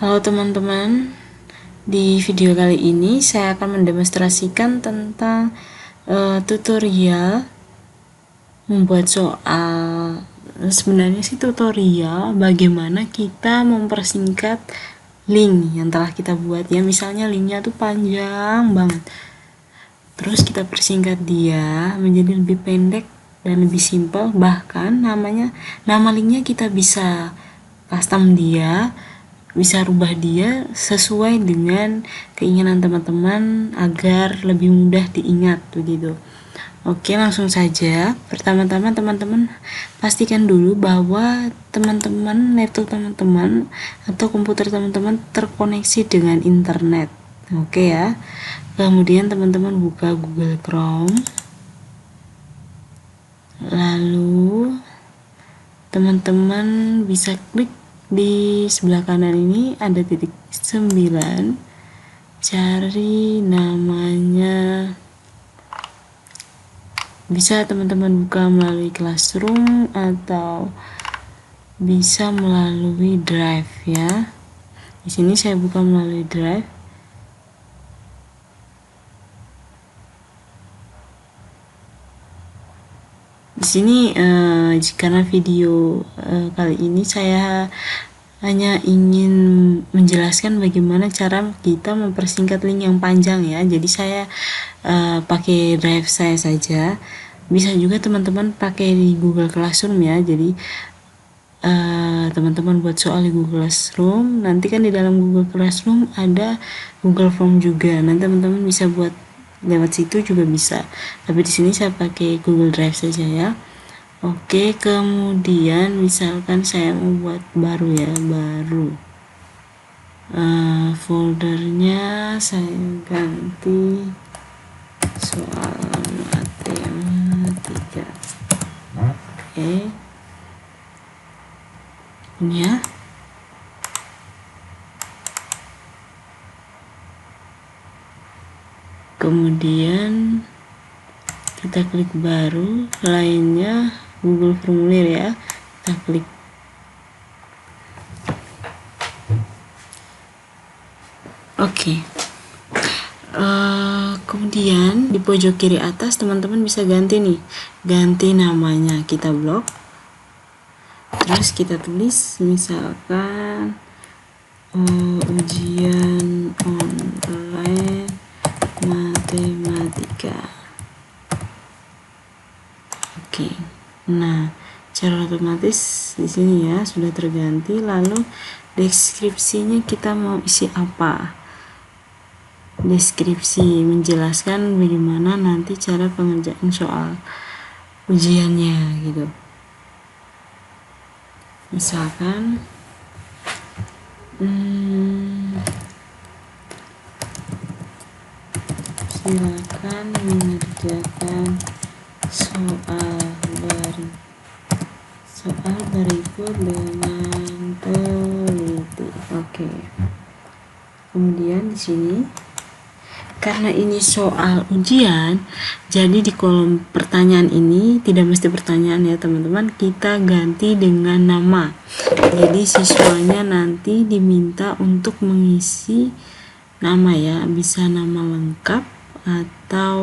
Halo teman-teman, di video kali ini saya akan mendemonstrasikan tentang tutorial membuat soal. Sebenarnya sih tutorial bagaimana kita mempersingkat link yang telah kita buat ya. Misalnya linknya tuh panjang banget, terus kita persingkat dia menjadi lebih pendek dan lebih simpel. Bahkan nama linknya kita bisa custom dia, bisa rubah dia sesuai dengan keinginan teman-teman agar lebih mudah diingat begitu. Oke, langsung saja. Pertama-tama teman-teman pastikan dulu bahwa laptop teman-teman atau komputer teman-teman terkoneksi dengan internet. Oke ya. Kemudian teman-teman buka Google Chrome. Lalu teman-teman bisa klik di sebelah kanan ini ada titik 9, cari namanya. Bisa teman-teman buka melalui Classroom atau bisa melalui Drive ya. Di sini saya buka melalui Drive. Di sini karena video kali ini saya hanya ingin menjelaskan bagaimana cara kita mempersingkat link yang panjang ya. Jadi saya pakai drive saya saja. Bisa juga teman-teman pakai di Google Classroom ya. Jadi teman-teman buat soal di Google Classroom, nanti kan di dalam Google Classroom ada Google Form juga. Nanti teman-teman bisa buat lewat situ juga bisa, tapi di sini saya pakai Google Drive saja ya. Oke, kemudian misalkan saya mau buat baru ya, foldernya saya ganti soal matematika. Oke, ini ya. Kemudian kita klik baru, lainnya Google Formulir ya, kita klik. Oke. Kemudian di pojok kiri atas teman-teman bisa ganti namanya, kita blok, terus kita tulis misalkan ujian online matematika. Oke. Nah, secara otomatis di sini ya sudah terganti. Lalu deskripsinya kita mau isi apa? Deskripsi menjelaskan bagaimana nanti cara pengerjaan soal ujiannya gitu. Misalkan silakan mengerjakan soal berikut dengan teliti. Oke. Kemudian di sini karena ini soal ujian, jadi di kolom pertanyaan ini tidak mesti pertanyaan ya teman-teman, kita ganti dengan nama. Jadi siswanya nanti diminta untuk mengisi nama ya, bisa nama lengkap atau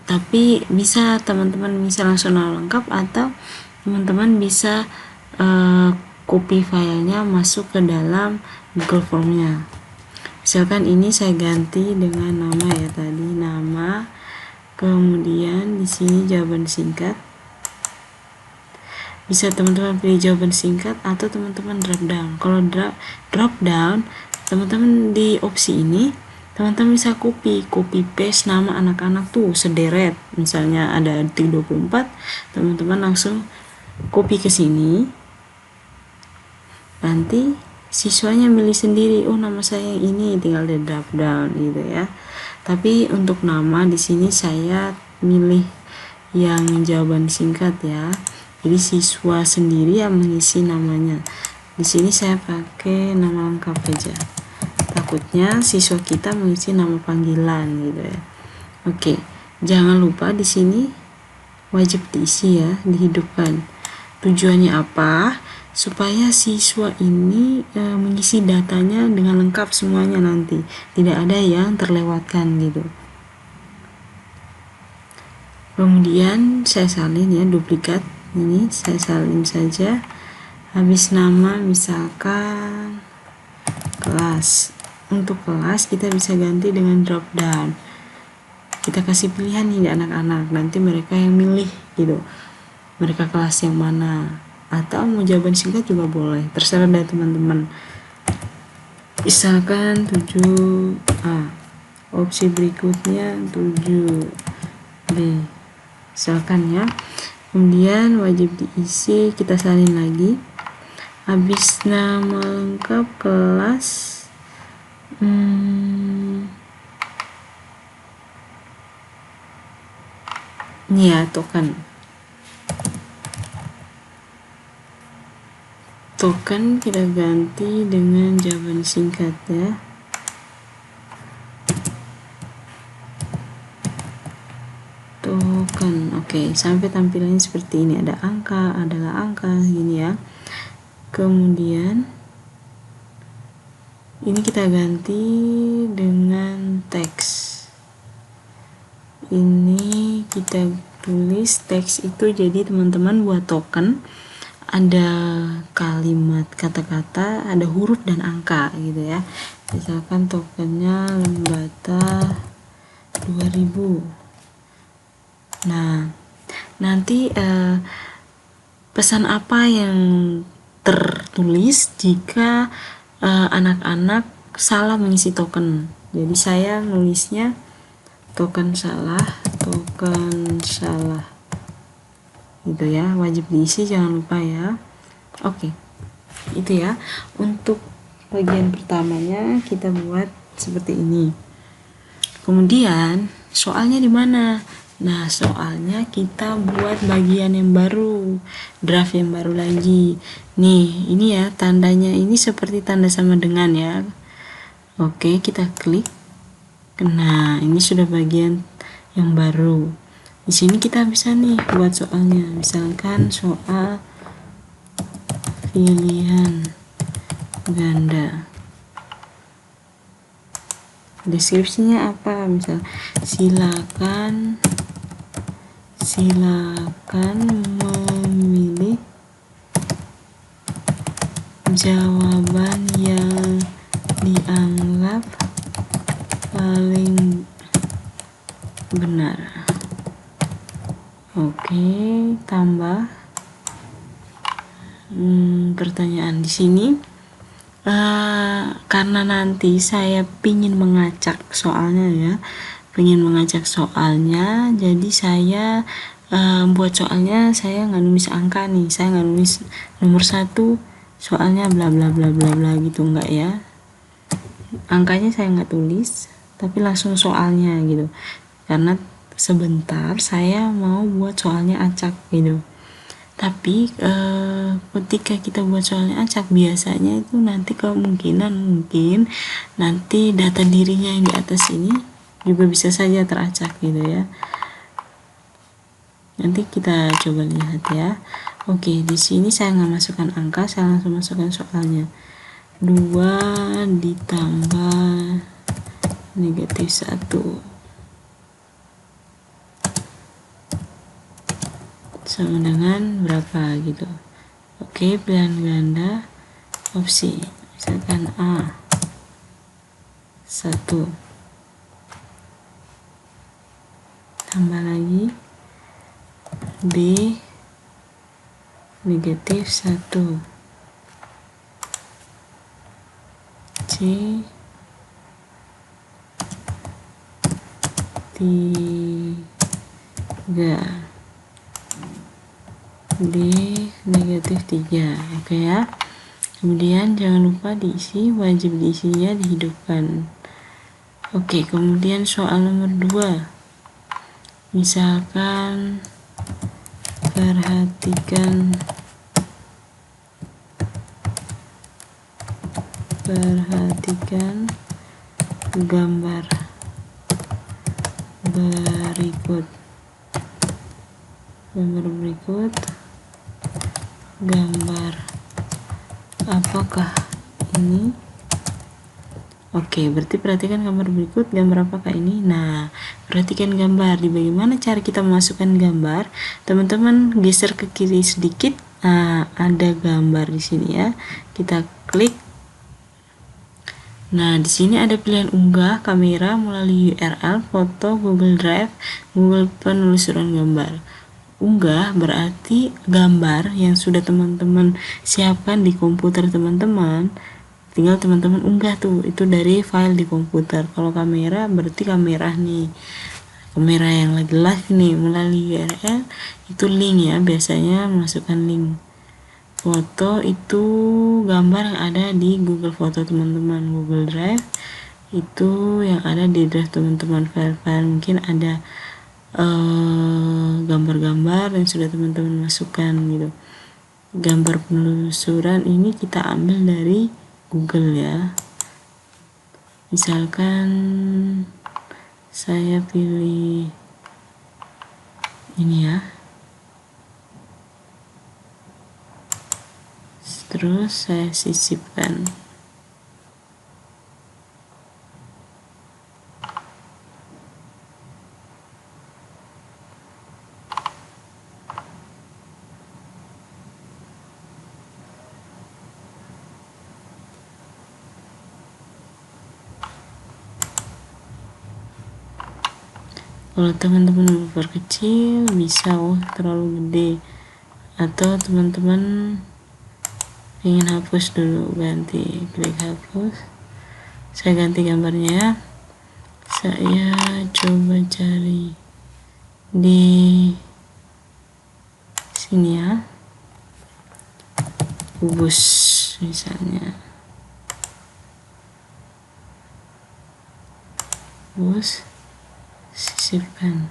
tapi bisa teman-teman bisa langsung nama lengkap, atau teman-teman bisa copy filenya masuk ke dalam Google Formnya. Misalkan ini saya ganti dengan nama ya, tadi nama, kemudian di sini jawaban singkat. Bisa teman-teman pilih jawaban singkat atau teman-teman drop down. Kalau drop down, teman-teman di opsi ini teman-teman bisa copy paste nama anak-anak tuh sederet. Misalnya ada detik 24, teman-teman langsung copy ke sini. Nanti siswanya milih sendiri, oh nama saya yang ini, tinggal di drop down gitu ya. Tapi untuk nama di sini saya milih yang jawaban singkat ya. Jadi siswa sendiri yang mengisi namanya. Di sini saya pakai nama lengkap aja. Takutnya siswa kita mengisi nama panggilan gitu ya. Oke, jangan lupa di sini wajib diisi ya, dihidupkan. Tujuannya apa? supaya siswa ini mengisi datanya dengan lengkap semuanya, nanti tidak ada yang terlewatkan gitu. Kemudian saya salin ya, duplikat ini saya salin saja. Habis nama misalkan kelas. Untuk kelas kita bisa ganti dengan drop down. Kita kasih pilihan nih anak-anak, nanti mereka yang milih gitu, mereka kelas yang mana, atau mau jawaban singkat juga boleh, terserah dari teman-teman. Misalkan 7A, opsi berikutnya 7B, misalkan ya. Kemudian wajib diisi, kita salin lagi. Habis nama lengkap kelas, ini ya token kita ganti dengan jawaban singkat ya. Token, oke, sampai tampilannya seperti ini, ada angka, adalah angka gini ya. Kemudian ini kita ganti dengan teks. Ini kita tulis teks itu, jadi teman-teman buat token ada kalimat, kata-kata, ada huruf dan angka gitu ya. Misalkan tokennya Lembata 2000. Nah, nanti pesan apa yang tertulis jika anak-anak salah mengisi token. Jadi saya nulisnya token salah gitu ya, wajib diisi, jangan lupa ya. Oke, itu ya untuk bagian pertamanya kita buat seperti ini. Kemudian soalnya di mana? Nah, soalnya kita buat bagian yang baru, draft yang baru lagi. Nih, ini ya tandanya ini seperti tanda sama dengan ya. Oke, kita klik. Nah, ini sudah bagian yang baru. Di sini kita bisa nih buat soalnya. Misalkan soal pilihan ganda. Deskripsinya apa? Misal silakan memilih jawaban yang dianggap paling benar. Oke, tambah pertanyaan di sini. Karena nanti saya pingin mengacak soalnya, jadi saya buat soalnya saya nggak nulis angka nih, saya nggak nulis nomor 1 soalnya bla bla bla bla bla gitu, enggak ya. Angkanya saya nggak tulis, tapi langsung soalnya gitu, karena sebentar saya mau buat soalnya acak gitu. Tapi ketika kita buat soalnya acak, biasanya itu nanti kemungkinan mungkin nanti data dirinya yang di atas ini juga bisa saja teracak gitu ya. Nanti kita coba lihat ya. Oke, di sini saya nggak masukkan angka, saya langsung masukkan soalnya. 2 ditambah negatif 1 sama dengan berapa gitu. Oke, pilihan ganda opsi misalkan A 1 tambah lagi B negatif 1 C 3 D negatif 3. Oke ya. Kemudian jangan lupa diisi, wajib diisinya dihidupkan. Oke, kemudian soal nomor 2. Misalkan perhatikan gambar berikut. Gambar apakah ini? Oke, berarti perhatikan gambar berikut. Gambar apakah ini? Nah, perhatikan gambar. Di bagaimana cara kita memasukkan gambar? Teman-teman geser ke kiri sedikit. Nah, ada gambar di sini ya. Kita klik. Nah, di sini ada pilihan unggah kamera melalui URL, foto, Google Drive, Google penelusuran gambar. Unggah berarti gambar yang sudah teman-teman siapkan di komputer teman-teman, tinggal teman-teman unggah tuh, itu dari file di komputer. Kalau kamera berarti kamera nih, kamera yang lagi live nih melalui URL, itu link ya, biasanya masukkan link. Foto itu gambar yang ada di Google Foto teman-teman. Google Drive itu yang ada di drive teman-teman, file-file mungkin ada gambar-gambar yang sudah teman-teman masukkan gitu. Gambar penelusuran ini kita ambil dari Google ya. Misalkan saya pilih ini ya, terus saya sisipkan. Kalau teman-teman memperkecil bisa, terlalu gede, atau teman-teman ingin hapus dulu, ganti, klik hapus. Saya ganti gambarnya ya. Saya coba cari di sini ya, kubus misalnya, kubus, sisipkan.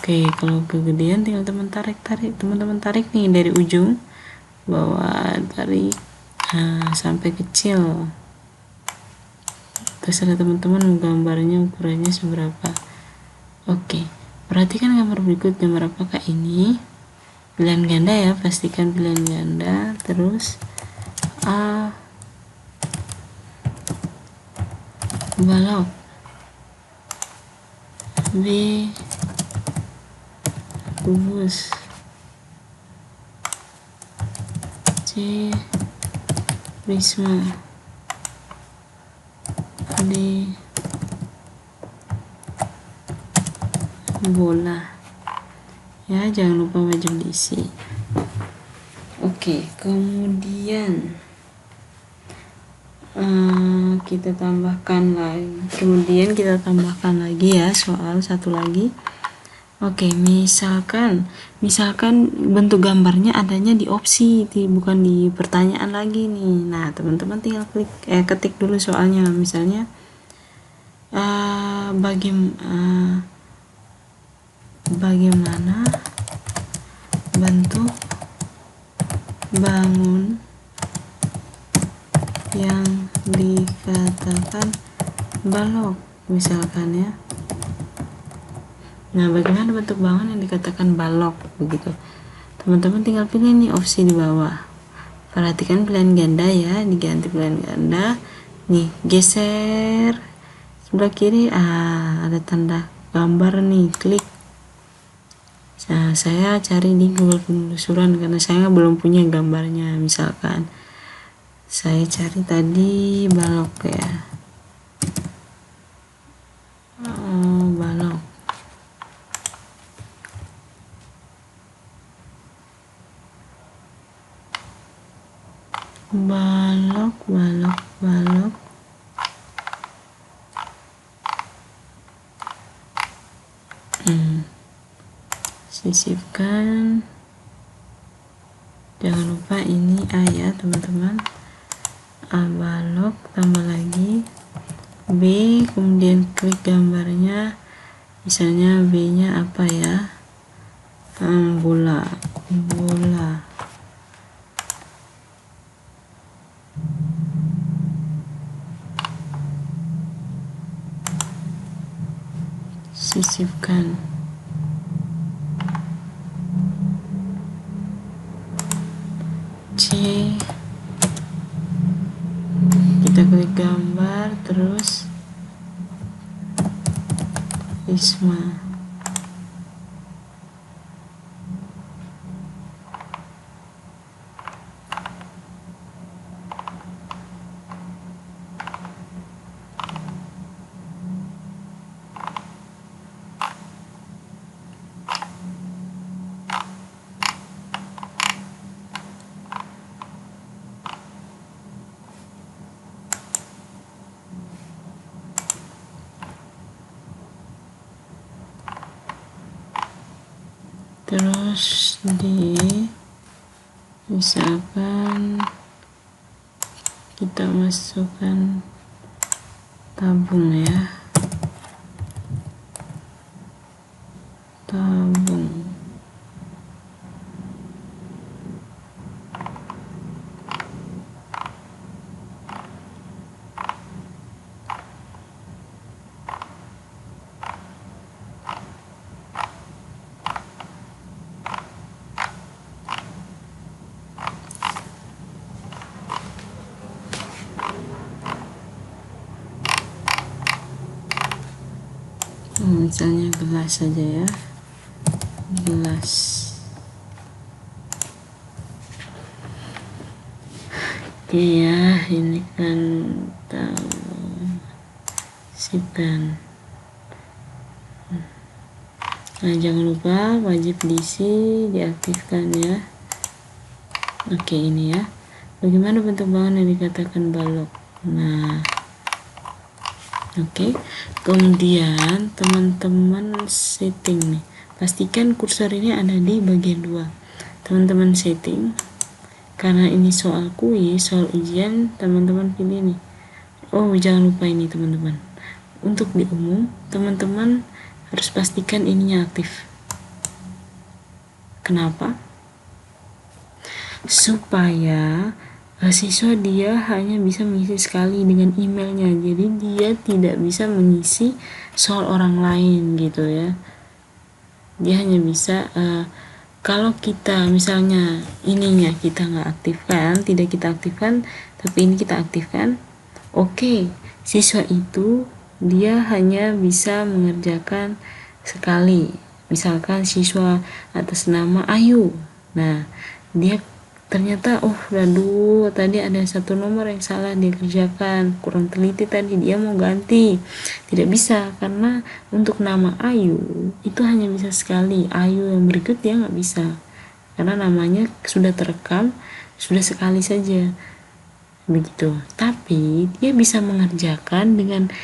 Oke, kalau kegedean tinggal teman-teman tarik nih dari ujung bawah, tarik sampai kecil. Terserah teman-teman mau gambarnya ukurannya seberapa. Oke, perhatikan gambar berikut. Gambar apakah ini? Pilihan ganda ya, pastikan pilihan ganda. Terus A, balok, B, kubus, C, prisma, D, bola ya, jangan lupa wajib diisi. Oke, kemudian kita tambahkan lagi ya soal satu lagi. Oke, misalkan bentuk gambarnya adanya di opsi, bukan di pertanyaan lagi nih. Nah, teman-teman tinggal ketik dulu soalnya. Misalnya bagaimana bentuk bangun yang dikatakan balok misalkan ya. Nah, bagaimana bentuk bangun yang dikatakan balok begitu. Teman-teman tinggal pilih nih opsi di bawah. Perhatikan pilihan ganda ya, diganti pilihan ganda. Nih, geser sebelah kiri, ada tanda gambar nih, klik. Nah, saya cari di Google penelusuran karena saya belum punya gambarnya. Misalkan saya cari tadi balok ya, balok. Sisipkan. Jangan lupa ini A ya teman-teman. A balok, tambah lagi B, kemudian klik gambarnya. Misalnya B nya apa ya, bola. Sisipkan. kita klik gambar, terus Risma. Terus misalkan kita masukkan tabung ya, tabung. Misalnya gelas saja ya, gelas. Oke ya, ini kan si pen. Nah, jangan lupa wajib diisi, diaktifkan ya. Oke, ini ya. Bagaimana bentuk bahan yang dikatakan balok? Nah, oke. Kemudian teman-teman setting nih. Pastikan kursor ini ada di bagian 2. Teman-teman setting. Karena ini soal kuis, soal ujian, teman-teman pilih nih. Oh, jangan lupa ini teman-teman. Untuk di umum, teman-teman harus pastikan ininya aktif. Kenapa? Supaya siswa dia hanya bisa mengisi sekali dengan emailnya, jadi dia tidak bisa mengisi soal orang lain gitu ya. Dia hanya bisa kalau kita misalnya ininya kita nggak aktifkan, tidak kita aktifkan, tapi ini kita aktifkan, oke, siswa itu dia hanya bisa mengerjakan sekali. Misalkan siswa atas nama Ayu, nah dia ternyata aduh tadi ada satu nomor yang salah dia kerjakan, kurang teliti tadi, dia mau ganti, tidak bisa karena untuk nama Ayu itu hanya bisa sekali. Ayu yang berikut dia nggak bisa karena namanya sudah terekam, sudah sekali saja begitu. Tapi dia bisa mengerjakan dengan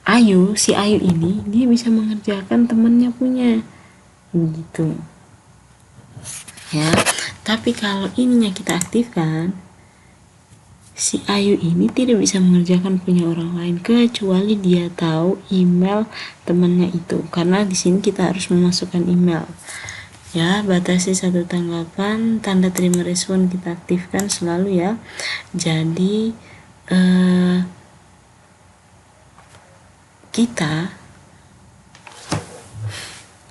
Ayu, si Ayu ini dia bisa mengerjakan temannya punya begitu ya. Tapi kalau ininya kita aktifkan, si Ayu ini tidak bisa mengerjakan punya orang lain kecuali dia tahu email temannya itu, karena di sini kita harus memasukkan email ya. Batasi 1 tanggapan, tanda terima respon kita aktifkan selalu ya. Jadi kita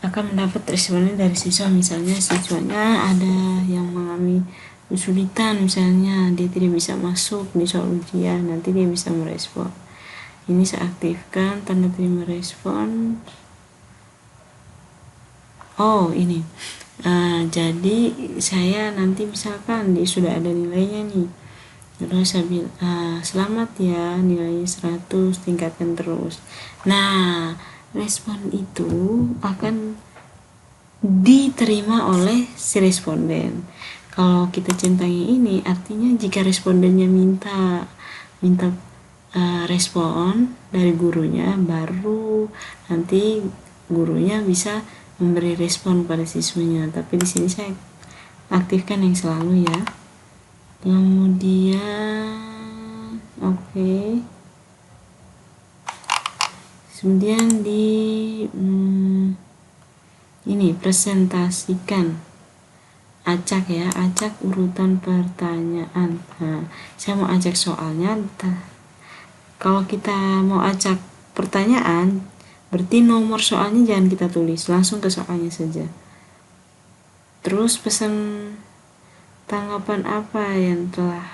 akan mendapat responnya dari siswa. Misalnya siswanya ada yang mengalami kesulitan, misalnya dia tidak bisa masuk di soal ujian, nanti dia bisa merespon. Ini saya aktifkan tanda terima respon. Ini jadi saya nanti misalkan dia sudah ada nilainya nih, terus saya bilang selamat ya, nilainya 100, tingkatkan terus. Nah, respon itu akan diterima oleh si responden. Kalau kita centangin ini artinya jika respondennya minta respon dari gurunya, baru nanti gurunya bisa memberi respon pada siswanya. Tapi di sini saya aktifkan yang selalu ya. Kemudian kemudian ini presentasikan acak ya, acak urutan pertanyaan. Nah, saya mau acak soalnya. Kalau kita mau acak pertanyaan, berarti nomor soalnya jangan kita tulis, langsung ke soalnya saja. Terus pesan tanggapan apa yang telah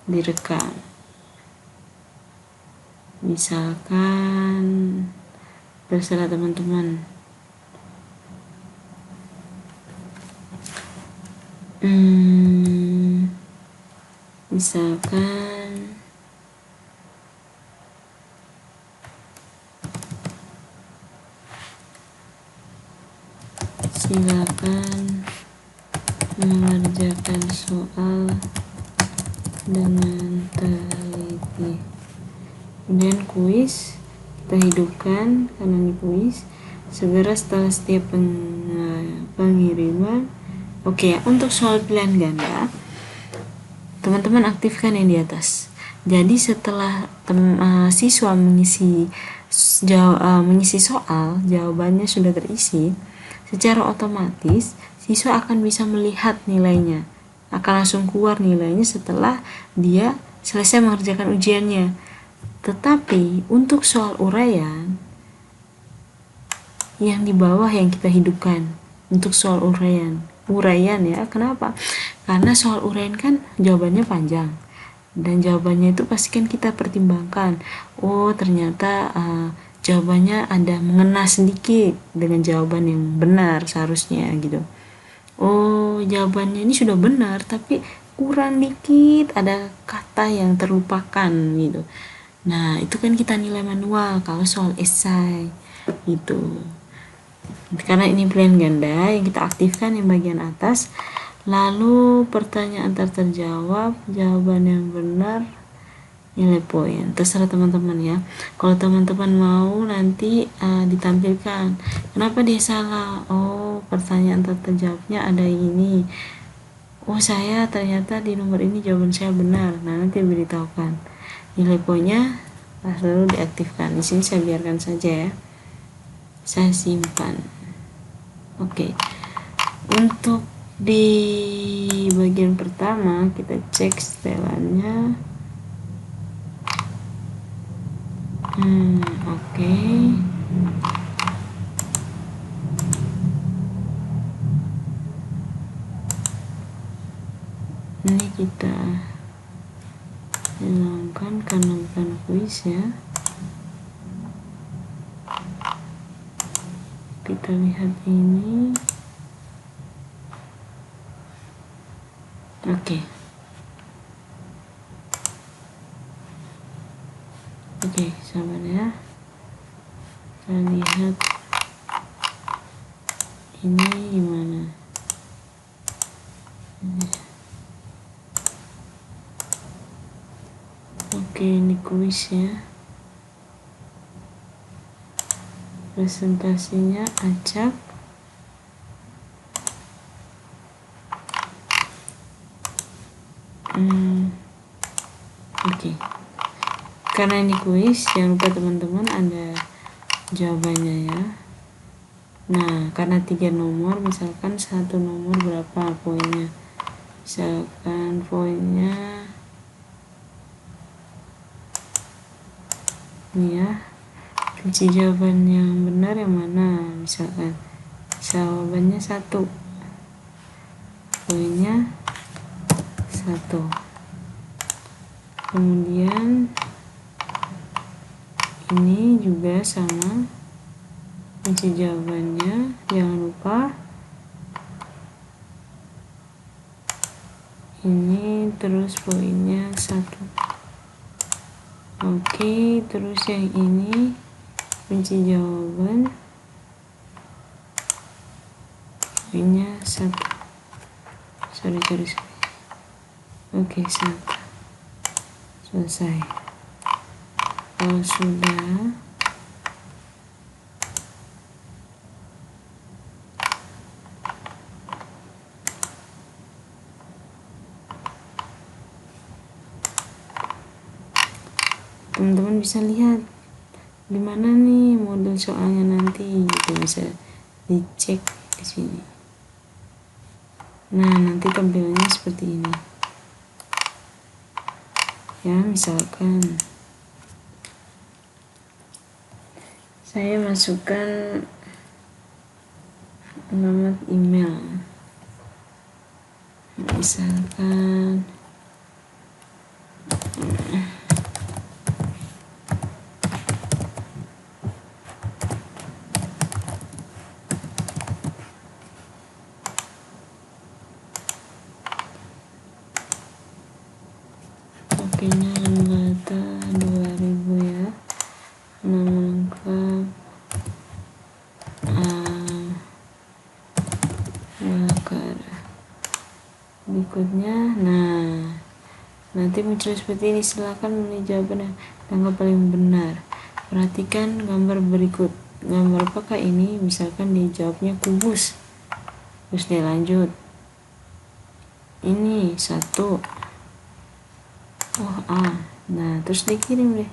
direkam. Misalkan terserah teman-teman. Misalkan silakan mengerjakan soal dengan teliti. Kemudian kuis kita hidupkan karena ini kuis. Segera setelah setiap pengiriman. Oke, untuk soal pilihan ganda, teman-teman aktifkan yang di atas. Jadi setelah siswa mengisi soal, jawabannya sudah terisi, secara otomatis siswa akan bisa melihat nilainya, akan langsung keluar nilainya setelah dia selesai mengerjakan ujiannya. Tetapi untuk soal uraian yang di bawah yang kita hidupkan untuk soal uraian ya. Kenapa? Karena soal uraian kan jawabannya panjang dan jawabannya itu pasti kan kita pertimbangkan. Oh ternyata jawabannya ada mengena sedikit dengan jawaban yang benar seharusnya gitu. Oh jawabannya ini sudah benar tapi kurang dikit, ada kata yang terlupakan gitu. Nah itu kan kita nilai manual kalau soal esai gitu. Karena ini pilihan ganda yang kita aktifkan yang bagian atas, lalu pertanyaan terjawab, jawaban yang benar, nilai poin. Terserah teman-teman ya. Kalau teman-teman mau nanti ditampilkan kenapa dia salah. Oh pertanyaan terjawabnya ada ini. Oh saya ternyata di nomor ini jawaban saya benar. Nah nanti diberitahukan nilai poinnya, lalu diaktifkan. Di sini saya biarkan saja ya. Saya simpan. Oke. Untuk di bagian pertama kita cek setelannya. Oke. Ini kita hilangkan karena bukan kuis ya. Kita lihat ini. Oke, sabar ya. Kita lihat ini gimana. Oke, ini kuis ya. Presentasinya acak. Oke. Karena ini kuis, jangan lupa teman-teman ada jawabannya ya. Nah, karena 3 nomor, misalkan satu nomor berapa poinnya? Misalkan poinnya ini ya. Kunci jawaban yang benar yang mana? Misalkan jawabannya 1, poinnya 1. Kemudian ini juga sama, kunci jawabannya jangan lupa ini, terus poinnya 1. Oke, terus yang ini kunci jawaban poinnya 1. Sorry. Oke, 1. Selesai. Kalau sudah, teman-teman bisa lihat di mana nih model soalnya nanti gitu, bisa dicek di sini. Nah nanti tampilannya seperti ini ya. Misalkan saya masukkan alamat email, misalkan nanti muncul seperti ini. Silakan memilih jawaban yang paling benar. Perhatikan gambar berikut. Gambar apakah ini? Misalkan dijawabnya kubus, terus dia lanjut, ini 1, oh A, nah terus dikirim deh.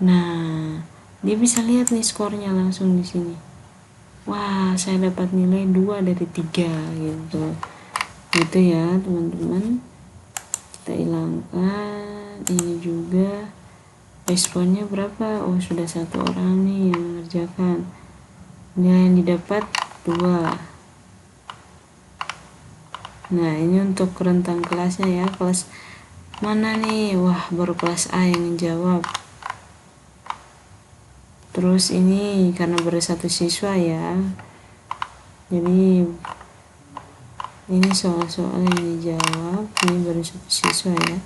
Nah, dia bisa lihat nih skornya langsung di sini. Wah, saya dapat nilai 2 dari 3 gitu. Gitu ya, teman-teman. Kita hilangkan ini juga. Responnya berapa? Oh, sudah 1 orang nih yang mengerjakan. Nilai yang didapat 2. Nah, ini untuk rentang kelasnya ya. Kelas mana nih? Wah, baru kelas A yang menjawab. Terus ini karena baru 1 siswa ya, jadi ini soal-soal yang dijawab, ini baru 1 siswa ya.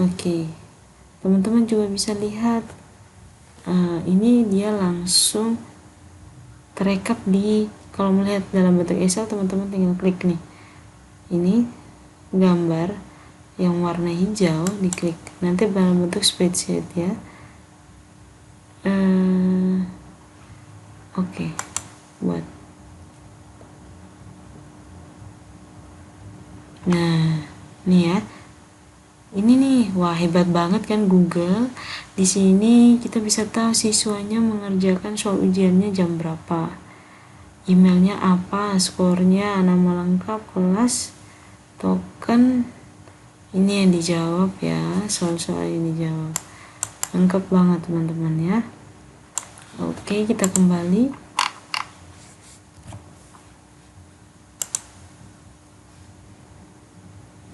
Oke, teman-teman juga bisa lihat, ini dia langsung terekap di, kalau melihat dalam bentuk Excel, teman-teman tinggal klik nih, ini gambar yang warna hijau, diklik, nanti dalam bentuk spreadsheet ya. Oke, buat. Nah, nih ya. Ini nih, wah hebat banget kan Google. Di sini kita bisa tahu siswanya mengerjakan soal ujiannya jam berapa. Emailnya apa, skornya, nama lengkap, kelas, token. Ini yang dijawab ya, soal-soal ini dijawab. Lengkap banget teman-teman ya. Oke, kita kembali.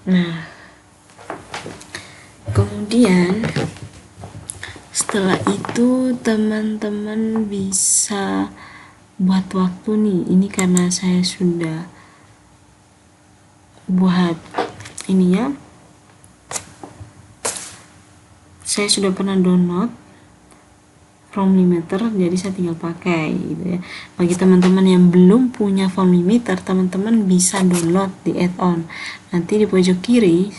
Nah, kemudian setelah itu teman-teman bisa buat waktu nih. Ini karena saya sudah buat ini ya. Saya sudah pernah download form limiter, jadi saya tinggal pakai gitu ya. Bagi teman-teman yang belum punya form limiter, teman-teman bisa download di add-on. Nanti di pojok kiri,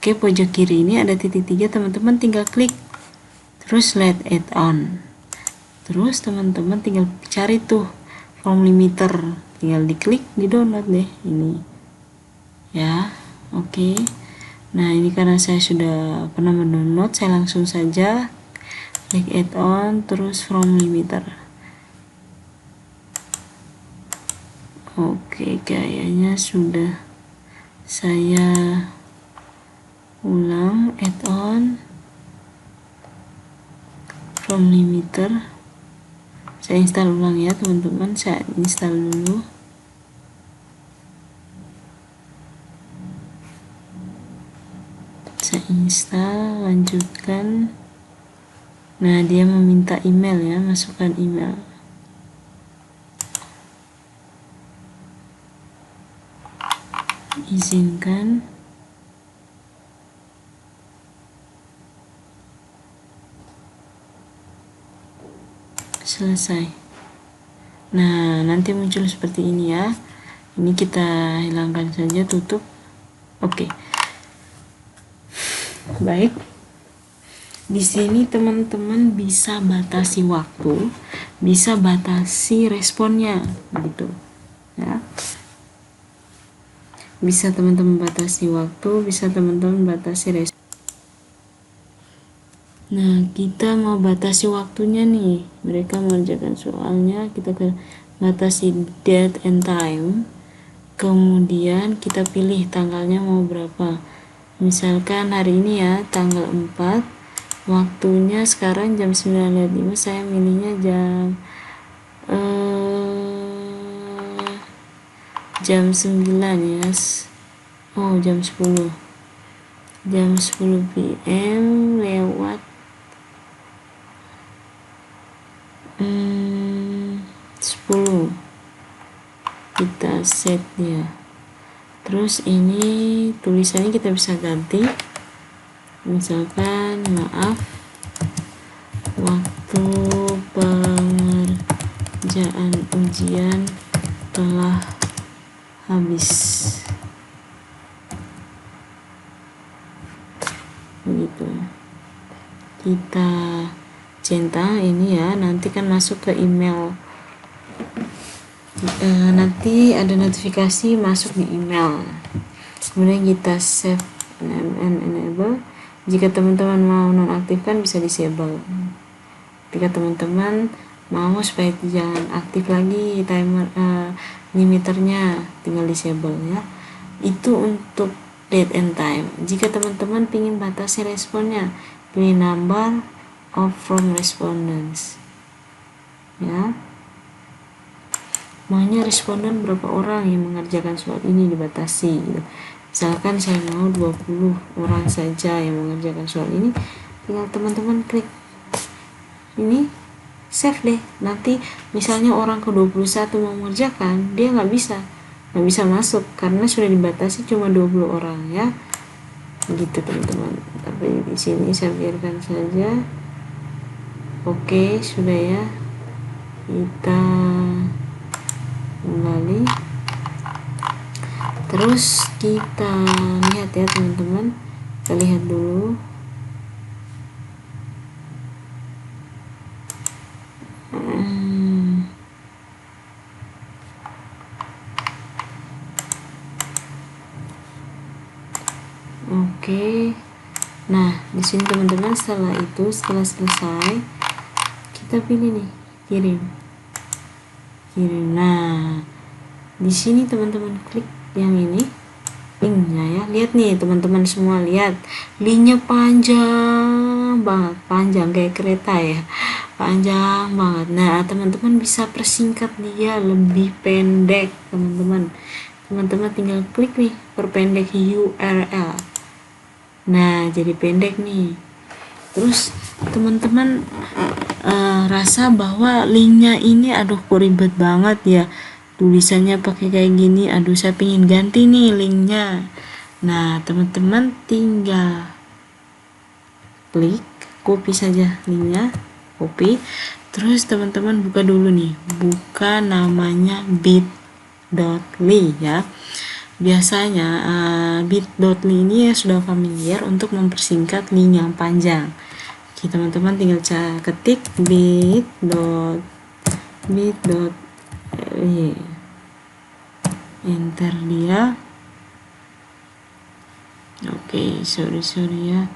oke, pojok kiri ini ada titik 3, teman-teman tinggal klik, terus let add-on. Terus teman-teman tinggal cari tuh form limiter, tinggal diklik, di download deh ini. Ya, oke. Nah, ini karena saya sudah pernah mendownload, saya langsung saja klik add-on, terus form limiter. Oke, kayaknya sudah saya ulang add-on form limiter. Saya install ulang ya teman-teman, saya install dulu. Saya install, lanjutkan. Nah, dia meminta email ya, masukkan email. Izinkan. Selesai. Nah, nanti muncul seperti ini ya. Ini kita hilangkan saja, tutup. Oke. Baik. Di sini teman-teman bisa batasi waktu, bisa batasi responnya gitu. Ya. Bisa teman-teman batasi waktu, bisa teman-teman batasi respon. Nah, kita mau batasi waktunya nih. Mereka mengerjakan soalnya, kita batasi date and time. Kemudian kita pilih tanggalnya mau berapa. Misalkan hari ini ya, tanggal 4. Waktunya sekarang jam 9.05, saya milihnya jam 9 ya. Oh, jam 10. Jam 10 PM lewat 10. Kita set ya. Terus ini tulisannya kita bisa ganti. Misalkan maaf, waktu pengerjaan ujian telah habis. begitu. Kita centang ini ya, nanti kan masuk ke email, nanti ada notifikasi masuk di email. Kemudian kita save and enable. Jika teman-teman mau nonaktifkan bisa disable. Jika teman-teman mau supaya jangan aktif lagi timer limiternya, tinggal disable ya. Itu untuk date and time. Jika teman-teman ingin batasi responnya, pilih number of from respondents ya, maunya responden berapa orang yang mengerjakan soal ini dibatasi gitu. Misalkan saya mau 20 orang saja yang mengerjakan soal ini, tinggal teman-teman klik ini save deh. Nanti misalnya orang ke 21 mau mengerjakan, dia nggak bisa masuk karena sudah dibatasi cuma 20 orang ya, gitu teman-teman. Tapi di sini saya biarkan saja. Oke, sudah ya, kita kembali, terus kita lihat ya teman-teman, kita lihat dulu. Oke, nah di sini teman-teman, setelah selesai kita pilih nih kirim. Nah di sini teman-teman klik yang ini linknya ya. Lihat nih teman-teman semua, lihat linknya panjang banget, panjang kayak kereta ya, panjang banget. Nah teman-teman bisa persingkat dia lebih pendek teman-teman. Teman-teman tinggal klik nih perpendek URL. Nah jadi pendek nih. Terus teman-teman rasa bahwa linknya ini aduh kok ribet banget ya, tulisannya pakai kayak gini, aduh saya pingin ganti nih linknya. Nah teman-teman tinggal klik copy saja linknya, copy. Terus teman-teman buka dulu nih, buka namanya bit.ly ya. Biasanya bit.ly ini ya sudah familiar untuk mempersingkat link yang panjang. Oke, teman-teman tinggal ketik bit.ly, enter dia. Oke, sorry ya,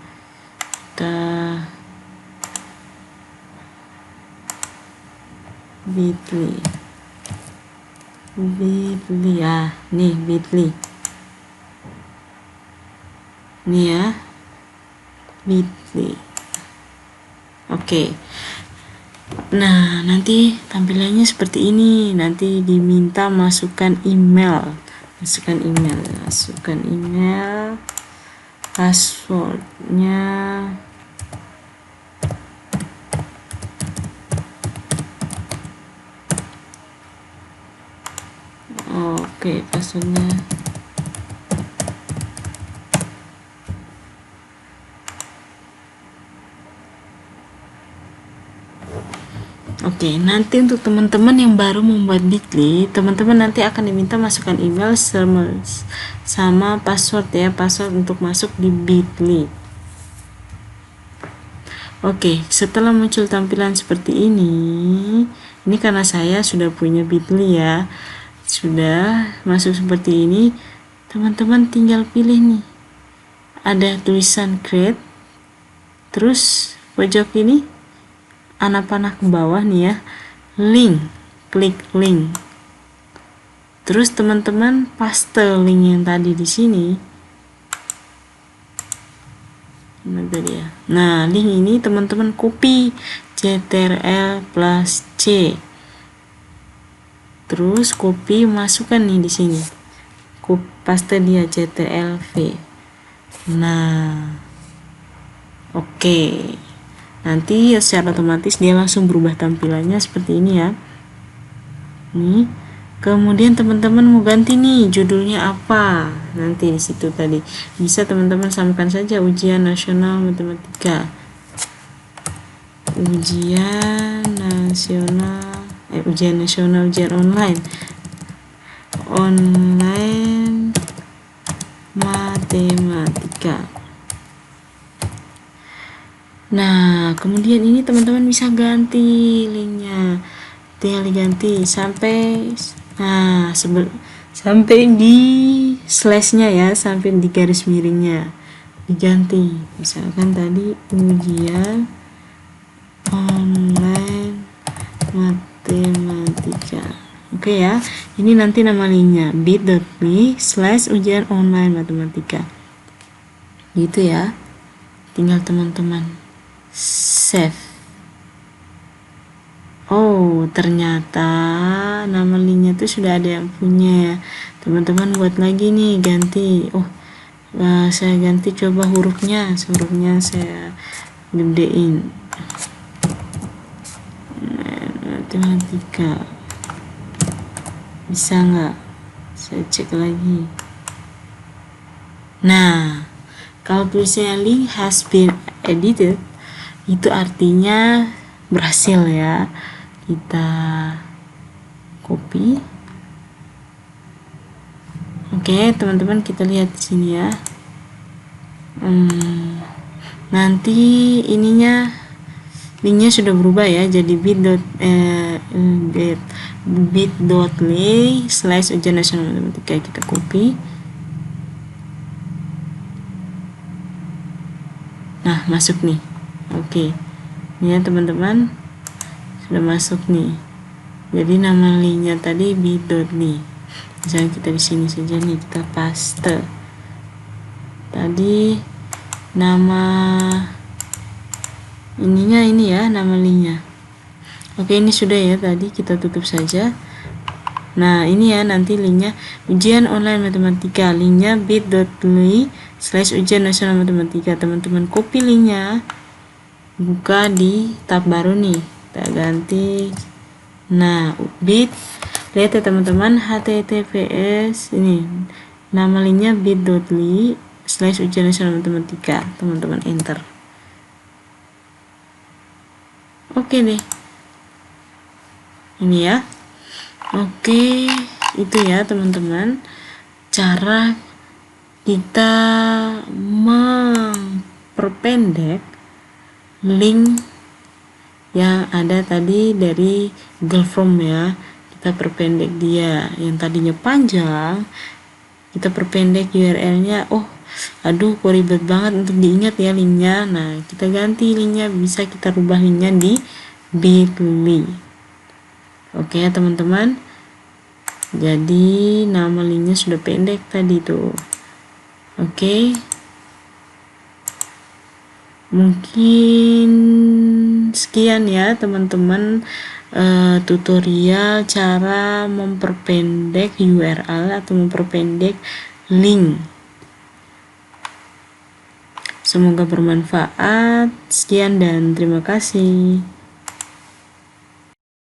kita bit.ly ya, nih bit.ly nih ya, bit.ly. Oke. Nah nanti tampilannya seperti ini, nanti diminta masukkan email, passwordnya. Oke, passwordnya Oke, nanti untuk teman-teman yang baru membuat bit.ly, teman-teman nanti akan diminta masukkan email sama password ya, password untuk masuk di bit.ly. Oke, setelah muncul tampilan seperti ini karena saya sudah punya bit.ly ya, sudah masuk seperti ini, teman-teman tinggal pilih nih, ada tulisan create, terus pojok ini panah ke bawah nih ya, link, klik link. Terus teman-teman paste link yang tadi di sini. Nah, link ini teman-teman copy Ctrl+C. Terus copy, masukkan nih di sini. Paste dia Ctrl+V. Nah. Oke. Nanti secara otomatis dia langsung berubah tampilannya seperti ini ya. Nih, kemudian teman-teman mau ganti nih judulnya apa, nanti di situ tadi bisa teman-teman samakan saja ujian nasional matematika, ujian online matematika. Nah, kemudian ini teman-teman bisa ganti linknya, tinggal diganti sampai sampai di slashnya ya, sampai di garis miringnya diganti. Misalkan tadi ujian online matematika. Oke ya, ini nanti nama linknya bit.ly/ujian online matematika. Gitu ya. Tinggal teman-teman save. Oh, ternyata nama linknya tuh sudah ada yang punya ya. Teman-teman buat lagi nih, ganti. Saya ganti coba hurufnya saya gedein. Matematika. Bisa nggak? Saya cek lagi. Nah, kalau tulisannya link has been edited, itu artinya berhasil ya. Kita copy. Oke, teman-teman kita lihat di sini ya. Nanti ininya linknya sudah berubah ya, jadi bit.ly/ujian nasional matematika. Kita copy. Nah, masuk nih. Oke. Ini ya teman-teman, sudah masuk nih. Jadi nama linknya tadi bit.ly. Misalnya kita di sini saja nih, kita paste. Tadi nama ininya ini ya, nama linknya. Oke, ini sudah ya, tadi kita tutup saja. Nah, ini ya nanti linknya ujian online matematika, linknya bit.ly/ujian nasional matematika. Teman-teman copy linknya, buka di tab baru nih, kita ganti. Nah, lihat ya teman-teman, https ini nama linknya bit.ly/ujian nasional matematika. Teman-teman enter. Oke deh, ini ya. Oke, itu ya teman-teman, cara kita memperpendek link yang ada tadi dari Google Form ya. Kita perpendek dia, yang tadinya panjang kita perpendek URL-nya. Aduh, kok ribet banget untuk diingat ya linknya. Nah, kita ganti linknya, bisa kita rubah linknya di bit.ly. Oke ya teman-teman, jadi nama linknya sudah pendek tadi tuh. Oke, mungkin sekian ya teman-teman, tutorial cara memperpendek URL atau memperpendek link. Semoga bermanfaat. Sekian dan terima kasih.